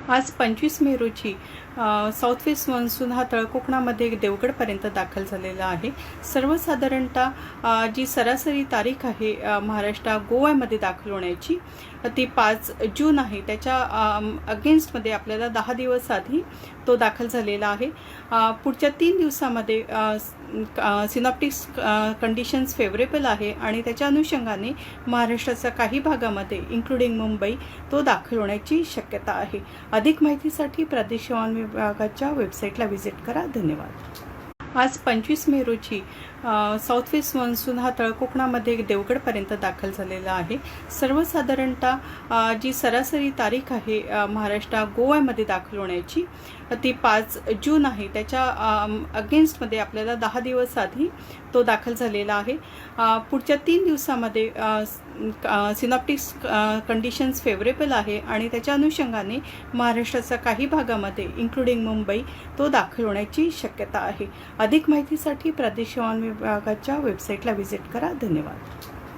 आज 25 मे रोजी south west monsoon हा तळकोकणामध्ये देवगडपर्यंत दाखल झालेला आहे। सर्वसाधारणतः जी सरासरी तारीख आहे महाराष्ट्र गोव्यामध्ये दाखल होण्याची ती 5 जून आहे। त्याच्या अगेन्स्टमध्ये आपल्याला 10 दिवस आधी तो दाखल झालेला आहे। पुढच्या 3 दिवसामध्ये सिनॉप्टिक्स कंडिशन्स फेवरेबल आहे आणि त्याच्या अनुषंगाने महाराष्ट्राच्या काही भागामध्ये इन्क्लुडिंग मुंबई तो दाखल होण्याची शक्यता आहे। अधिक माहितीसाठी प्रादेशिक हवामान विभागाच्या वेबसाईटला व्हिजिट करा। धन्यवाद। आज 25 मे रोजी साऊथ वेस्ट मान्सून हा तळकोकणामध्ये देवगडपर्यंत दाखल झालेला आहे। सर्वसाधारणतः जी सरासरी तारीख आहे महाराष्ट्र गोव्यामध्ये दाखल होण्याची ती 5 जून आहे। त्याच्या अगेन्स्टमध्ये आपल्याला 10 दिवस आधी तो दाखल झालेला आहे। पुढच्या 3 दिवसामध्ये सिनॉप्टिक्स कंडिशन्स फेवरेबल आहे आणि त्याच्या अनुषंगाने महाराष्ट्राच्या काही भागामध्ये इन्क्लुडिंग मुंबई तो दाखल होण्याची शक्यता आहे। अधिक माहितीसाठी प्रादेशिक हवामान विभागाच्या वेबसाईटला व्हिजिट करा। धन्यवाद।